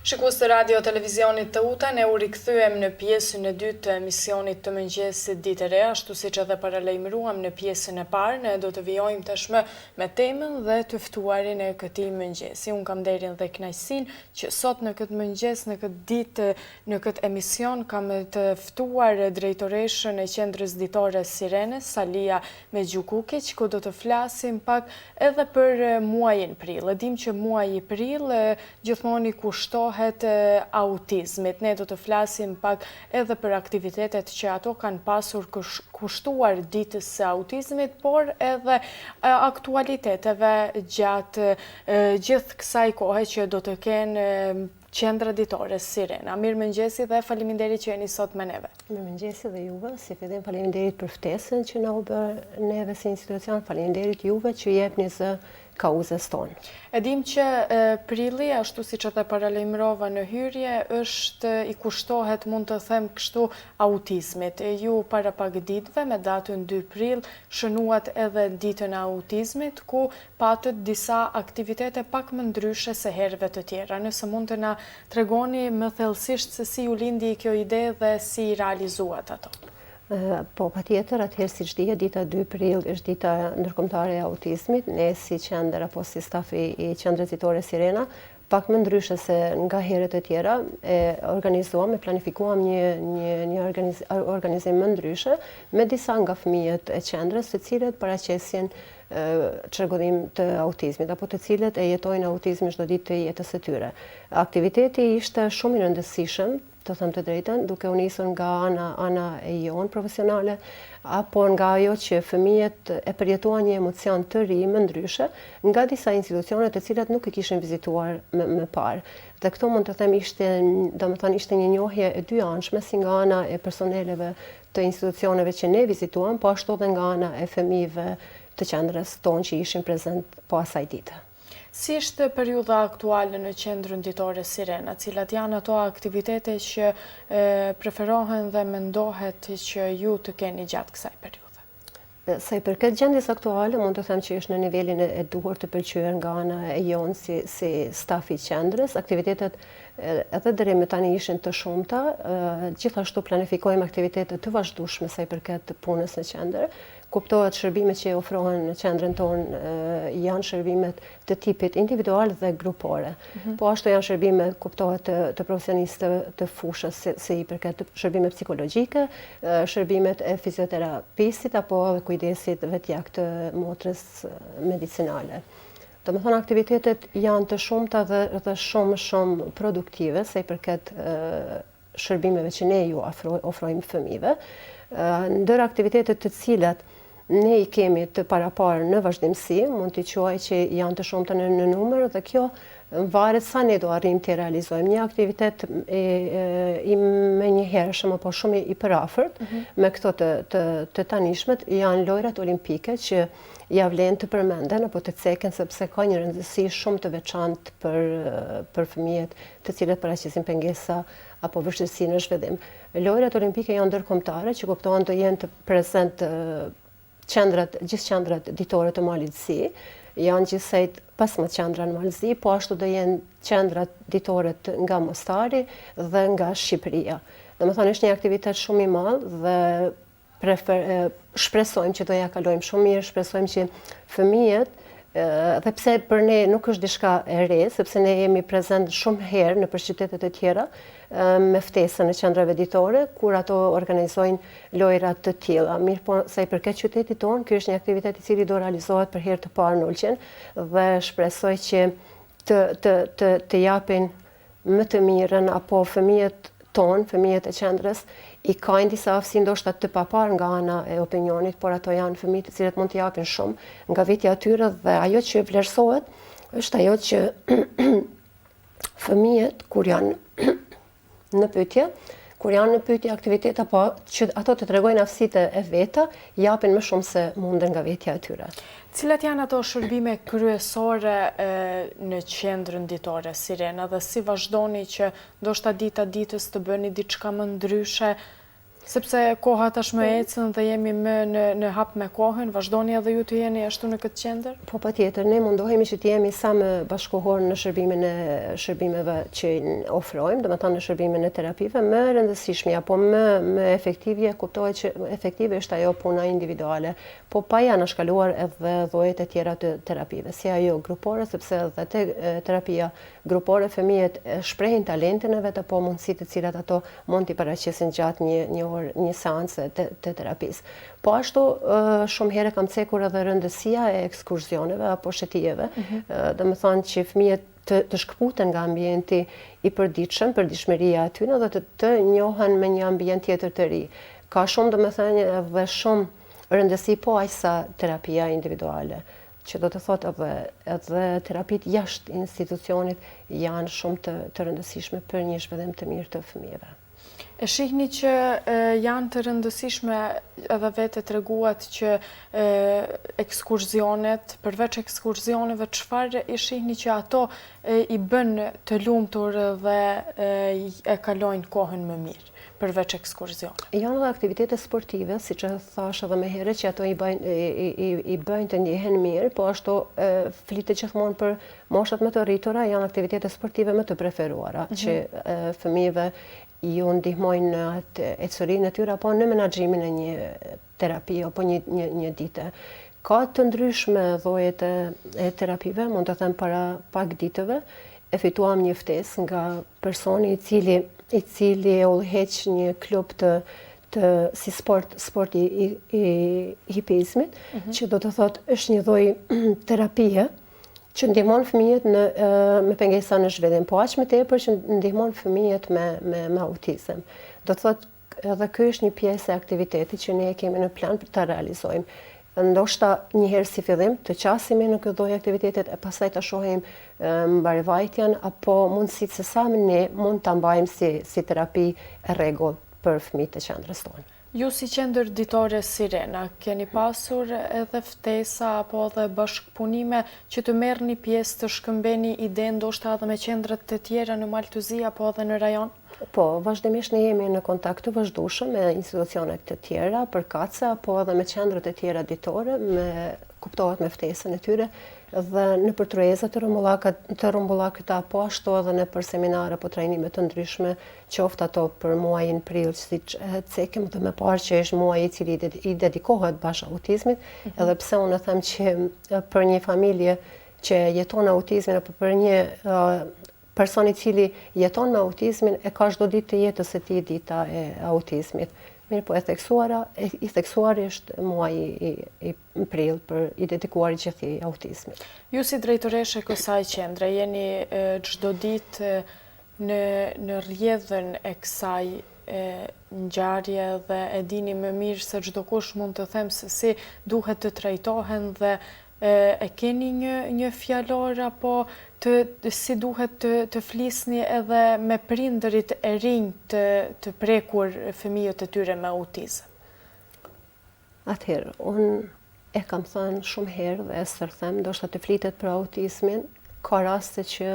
Shikues të radio televizionit të UTA, ne u rikthyem në pjesën e dytë të emisionit të mëngjesit Ditë e Re, ashtu siç edhe paralajmëruam në pjesën e parë, ne do të vijojmë tashmë me temën dhe të ftuarin e këtij mëngjesi. Unë kam nderin dhe kënaqësinë që sot në këtë mëngjes, në këtë ditë, në këtë emision kam të ftuar drejtoreshën e Qendrës Ditore Sirene, Salia Mexhukukić, ku do të flasim pak edhe për muajin prill. E dim që muaji prill gjithmonë i kushtohet autizmit. Ne do të flasim pak edhe për aktivitetet që ato kanë pasur kushtuar ditës së autizmit, por edhe aktualiteteve gjatë gjithë kësaj kohe që do të kenë Qendra Ditore Sirena. Mirëmëngjesi dhe faleminderit që jeni sot me neve. Mirëmëngjesi dhe juve, si fillim faleminderit për ftesën që na u bë neve si institucion, faleminderit juve që jepni zë kauzës tonë. E dim që prilli, ashtu siç edhe paralajmërova në hyrje, i kushtohet, mund të them kështu, autizmit. Ju para pak ditëve me datën 2 prill shënuat edhe ditën e autizmit, ku patët disa aktivitete pak më ndryshe se herëve të tjera. Nëse mund të na tregoni më thellësisht se si u lindi kjo ide dhe si realizuat ato. Po, patjetër, atëherë siç dihet, dita 2 prill është dita ndërkombëtare e autizmit. Ne si qendër apo si stafi i Qendrës Ditore Sirena, pak më ndryshe se nga herët e tjera, organizuam e planifikuam një organizim më ndryshe me disa nga fëmijët e qendrës, të cilët paraqesin çrregullim të autizmit, apo të cilët e jetojnë autizmin çdo ditë të jetës së tyre. Aktiviteti ishte shumë i rëndësishëm, të them të drejtën, duke u nisur nga ana e jonë profesionale, apo nga ajo që fëmijët e përjetuan një emocion të ri më ndryshe nga disa institucione të cilat nuk i kishin vizituar më parë. Dhe këto mund të them ishte një njohje e dyanshme, si nga ana e personeleve të institucioneve që ne vizituam, po ashtu edhe nga ana e fëmijëve të qendrës tonë që ishin prezent po asaj dite. Si është periudha aktuale në Qendrën Ditore Sirena, cilat janë ato aktivitete që preferohen dhe mendohet që ju të keni gjatë kësaj periudhe? Sa i përket gjendjes aktuale, mund të them që është në nivelin e duhur të pëlqyer nga ana e jonë si stafi i qendrës. Aktivitetet edhe deri më tani ishin të shumta, gjithashtu planifikojmë aktivitete të vazhdueshme sa i përket punës në qendër. Kuptohet shërbimet që ofrohen në qendrën tonë janë shërbimet të tipit individual dhe grupore. Po ashtu janë shërbimet, kuptohet, të profesionistëve të fushës, si i përket shërbimet psikologjike, shërbimet e fizioterapistit apo kujdesit vetjak të motrës medicinale. Domethënë aktivitetet janë të shumta dhe shumë produktive sa i përket shërbimeve që ne ju ofrojmë fëmijëve. Ndër aktivitetet të cilat ne i kemi të paraparë në vazhdimsi, mund t'i quaj që janë të shumta në numër, dhe kjo varet sa ne do arrijmë të realizojmë. Një aktivitet i menjëhershëm apo shumë i përafërt me këto të tanishmet janë lojrat olimpike që ja vlen të përmenden apo të ceken, sepse ka një rëndësi shumë të veçantë për fëmijët të cilët paraqesin pengesa apo vështirësi në zhvillim. Lojrat olimpike janë ndërkombëtare, që kuptohen të jenë të prezent gjithë qendrat ditore të Malit Zi, janë gjithsejt 15 qendra në Malzi, po ashtu do jenë qendrat ditore nga Mostari dhe nga Shqipëria. Domethënë është një aktivitet shumë i madh dhe shpresojmë që do ja kalojmë shumë mirë, shpresojmë që fëmijët, dhe pse për ne nuk është diçka e re, sepse ne jemi prezent shumë herë në qytetet e tjera me ftesën e qendrave ditore, kur ato organizojnë lojrat të tilla. Mirë, po sa i përket qytetit tonë, ky është një aktivitet i cili do realizohet për herë të parë në Ulqen dhe shpresoj që të japin më të mirën, apo fëmijët tonë, fëmijët e qendrës, i kanë disa aftësi ndoshta të papar nga ana e opinionit, por ato janë fëmijë të cilët mund të japin shumë nga vitja e tyre, dhe ajo që vlerësohet është ajo që fëmijët kur janë në pyetje aktivitete, apo që ato të tregojnë aftësitë e veta, japin më shumë se munden nga vetja e tyre. Cilat janë ato shërbime kryesore në Qendrën Ditore Sirena dhe si vazhdoni që ndoshta dita ditës të bëni diçka më ndryshe? Sepse koha tashmë ecën dhe jemi më në hap me kohën, vazhdoni edhe ju të jeni ashtu në këtë qendër? Po patjetër, ne mundohemi që të jemi sa më bashkohor në shërbimeve që ofrojmë, domethënë në shërbimin e terapive, më rëndësishme apo më efektive, kuptohet që efektive është ajo puna individuale, po pa ja anashkaluar edhe llojet e tjera të terapive, si ajo grupore, sepse edhe te terapia grupore fëmijët shprehin talentin e vet apo mundësitë të cilat ato mund t'i paraqesin gjatë një seance të terapisë. Po ashtu shumë herë kam cekur edhe rëndësia e ekskurzioneve apo shetijeve, domethënë që fëmijët të shkëputen nga ambienti i përditshëm, përditshmëria e tyre dhe të njohen me një ambient tjetër të ri. Ka shumë domethënë edhe shumë rëndësi po aq sa terapia individuale, që do të thotë edhe terapit jashtë institucionit janë shumë të rëndësishme për një zhvillim të mirë të fëmijëve. E shihni që janë të rëndësishme edhe vetë treguat që ekskurzionet, përveç ekskurzioneve, çfarë e shihni që ato i bën të lumtur dhe e kalojnë kohën më mirë? Përveç ekskurzioneve. Janë edhe aktivitete sportive, siç e thash edhe më herët, që ato i bëjnë të ndihen mirë, po ashtu flitet gjithmonë për moshat më të rritura, janë aktivitete sportive më të preferuara, që fëmijëve ju ndihmojnë në atë ecërinë e tyre apo në menaxhimin e një terapie apo një dite. Ka të ndryshme llojet e terapive, mund të them para pak ditëve e fituam një ftesë nga personi i cili e udhëheq një klub si sport i hipizmit, që do të thotë është një lloj terapie që ndihmon fëmijët me pengesa në zhvillim, po aq më tepër që ndihmon fëmijët me autizëm. Do të thotë edhe ky është një pjesë e aktivitetit që ne kemi në plan për ta realizojmë. Ndoshta një herë si fillim të qasemi në këtë lloj aktivitetet e pastaj ta shohim mbarvajtjen apo mundësitë se sa ne mund ta mbajmë si terapi e rregullt për fëmijët e qendrës tonë. Ju si qendër ditore Sirena, keni pasur edhe ftesa apo edhe bashkëpunime që të merrni pjesë të shkëmbeni ide ndoshta edhe me qendrat të tjera në Maltuzi apo edhe në rajon? Po, vazhdimisht ne jemi në kontakt të vazhdueshëm me institucionet të tjera, përkatëse apo edhe me qendrat e tjera ditore, kuptohet me ftesën e tyre dhe në për tryeza të rrumbullakut apo ashtu edhe në për seminare apo trajnime të ndryshme, qoftë ato për muajin prill, siç cekim dhe më parë që është muaji i cili i dedikohet bash autizmit, edhe pse unë them që për një familje që jeton autizmin apo për një person i cili jeton me autizmin e ka çdo ditë të jetës së tij dita e autizmit. Mirë, po i theksuari është muaji i prill për i dedikuar gjithë autizmit. Ju si drejtoreshe e kësaj qendre jeni çdo ditë në rrjedhën e kësaj ngjarje dhe e dini më mirë se çdo kush mund të them se si duhet të trajtohen dhe e keni një fjalor apo si duhet të flisni edhe me prindërit e rinj të prekur fëmijët e tyre me autizëm? Atëherë, unë e kam thënë shumë herë dhe e sërthem, ndoshta të flitet për autizmin, ka raste që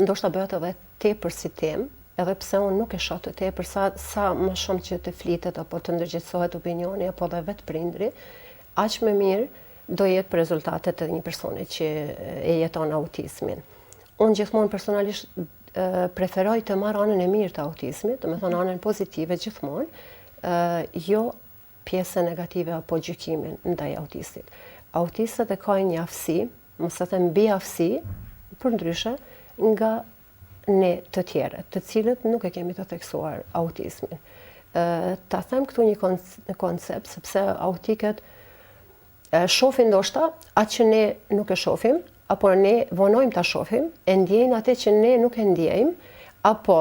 ndoshta bëhet edhe tepër si temë, edhe pse unë nuk e shoh të tepër sa më shumë që të flitet apo të ndërgjegjësohet opinioni apo edhe vetë prindri, aq më mirë do jetë për rezultatet e një personi që e jeton autizmin. Unë gjithmonë personalisht preferoj të marr anën e mirë të autizmit, do të thonë anën pozitive gjithmonë, jo pjesën negative apo gjykimin ndaj autistit. Autistët e kanë një aftësi, mos e them mbi aftësi, përndryshe nga ne të tjerët, të cilët nuk e kemi të theksuar autizmin. Ta them këtu një koncept, sepse autikët shohin ndoshta atë që ne nuk e shohim, apo ne vonojmë ta shohim, e ndjejnë atë që ne nuk e ndjejmë, apo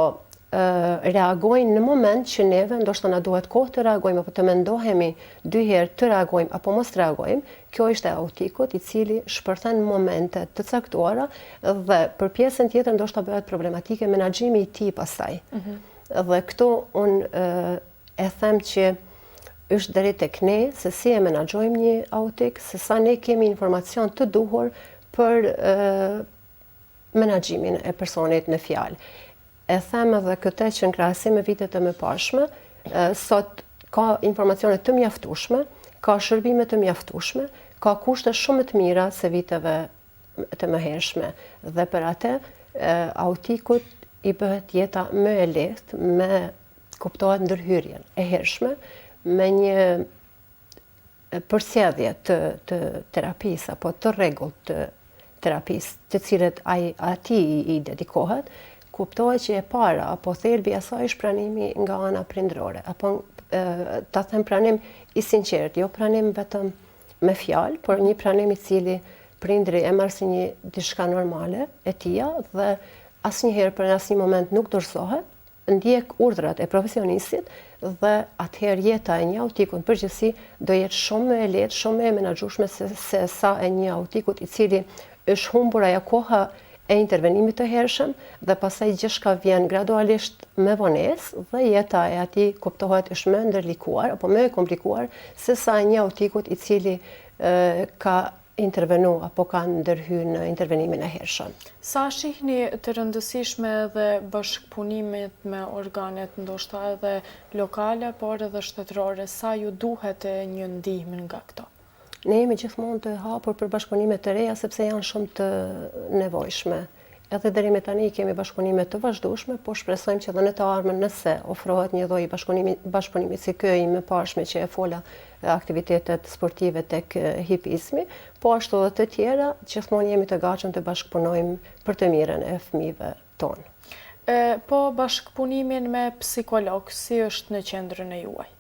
reagojnë në moment që neve ndoshta na duhet kohë të reagojmë apo të mendohemi 2 herë të reagojmë apo mos reagojmë. Kjo është e autikut i cili shpërthen momente të caktuara dhe për pjesën tjetër ndoshta bëhet problematike menaxhimi i tij pastaj. Dhe këtu unë e them që është deri tek ne se si e menaxhojmë një autik, se sa ne kemi informacion të duhur për menaxhimin e personit në fjalë. E them edhe këtë që në krahasim me vitet e mëparshme, sot ka informacione të mjaftueshme, ka shërbime të mjaftueshme, ka kushte shumë të mira se viteve të mëhershme. Dhe për atë, autikut i bëhet jeta më e lehtë, me kuptohet ndërhyrjen e hershme, me një përsjedhje të terapisë apo të rregullt të terapisë, të cilët ati i dedikohet, kuptohet që e para apo thelbi i asaj është pranimi nga ana prindërore, apo ta them pranim i sinqert, jo pranim vetëm me fjalë, por një pranim i cili prindri e marr si një diçka normale e tija dhe asnjëherë për asnjë moment nuk dorëzohet, ndjek urdhrat e profesionistit dhe atëherë jeta e një autikut në përgjithësi do jetë shumë më e lehtë, shumë më e menaxhueshme se sa e një autikut i cili është humbur ajo koha e intervenimit të hershëm dhe pastaj gjithçka vjen gradualisht me vonesë dhe jeta e atij kuptohet është më ndërlikuar apo më e komplikuar se sa e një autikut i cili ka intervenu apo ka ndërhyrë në intervenimin e hershëm. Sa shihni të rëndësishme edhe bashkëpunimet me organet ndoshta edhe lokale, por edhe shtetërore, sa ju duhet një ndihmë nga këto? Ne jemi gjithmonë të hapur për bashkëpunime të reja sepse janë shumë të nevojshme. Edhe deri me tani kemi bashkëpunime të vazhdueshme, por shpresojmë që edhe në të ardhmen nëse ofrohet një lloj bashkëpunimi si ky i mëparshme që e fola aktivitetet sportive tek hipizmi, po ashtu edhe të tjera, gjithmonë jemi të gatshëm të bashkëpunojmë për të mirën e fëmijëve tonë. Po bashkëpunimin me psikolog, si është në qendrën e juaj?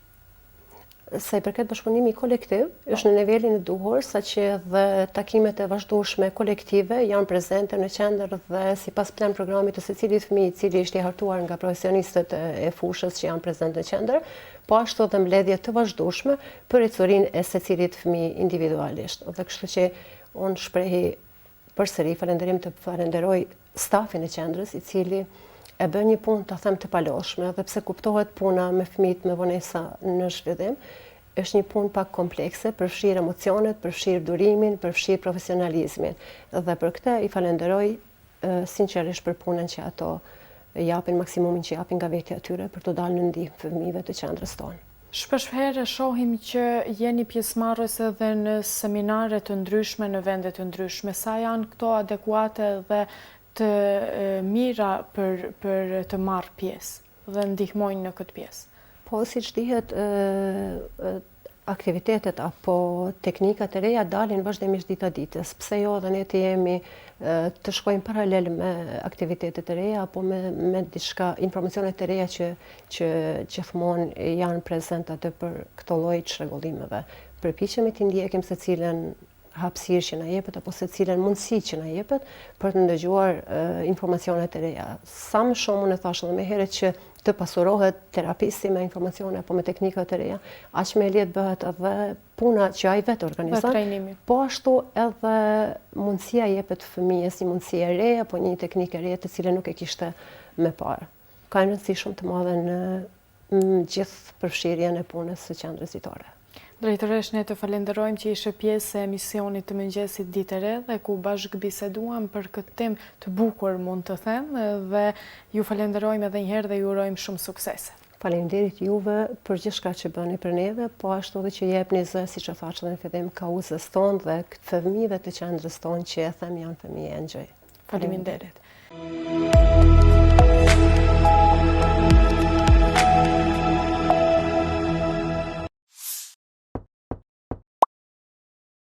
Sa i përket bashkëpunimi kolektiv, është në nivelin e duhur, saqë edhe takimet e vazhdueshme kolektive janë prezente në qendër dhe sipas plan programit të secilit fëmijë i cili është i hartuar nga profesionistët e fushës që janë prezente në qendër, po ashtu edhe mbledhje të vazhdueshme për ecurinë e secilit fëmijë individualisht. Dhe kështu që unë shprehi përsëri falënderim të falenderoj stafin e qendrës i cili e bën një punë të them të paloshme, dhe pse kuptohet puna me fëmijët me vonesa në zhvillim, është një punë pak komplekse, përfshirë emocionet, përfshirë durimin, përfshirë profesionalizmin. Dhe për këtë i falenderoj sinqerisht për punën që ato japin, maksimumin që japin nga vetja e tyre për të dalë në ndihmë fëmijëve të qendrës tonë. Shpeshherë shohim që jeni pjesëmarrës edhe në seminare të ndryshme në vende të ndryshme. Sa janë këto adekuate dhe të mira për të marrë pjesë dhe ndihmojnë në këtë pjesë? Po, siç dihet, aktivitetet apo teknikat e reja dalin vazhdimisht ditë ditës. Pse jo dhe ne të jemi të shkojmë paralel me aktivitetet e reja apo me diçka informacione të reja që gjithmonë janë prezente atë për këto lloj çrregullimeve. Përpiqemi të ndjekim secilën hapësirë që na jepet apo secilën mundësi që na jepet për të ndëgjuar informacionet e reja. Sa më shumë unë thash edhe më herët që të pasurohet terapisti me informacione apo me teknika të reja, aq më lehtë bëhet edhe puna që ai vetë organizon. Po ashtu edhe mundësia jepet fëmijës një mundësi e re apo një teknikë e re të cilën nuk e kishte më parë. Ka një rëndësi shumë të madhe në gjithë përfshirjen e punës së qendrës ditore. Drejtoresh, ne të falenderojmë që ishe pjesë e emisionit të mëngjesit Ditë e Re dhe ku bashkë biseduam për këtë temë të bukur, mund të them, dhe ju falenderojmë edhe njëherë dhe ju urojmë shumë suksese. Faleminderit juve për gjithçka që bëni për neve, po ashtu edhe që jepni zë, siç e thash edhe në fillim, kauzës tonë dhe fëmijëve të qendrës tonë që e them janë fëmijë e ngjoj. Faleminderit.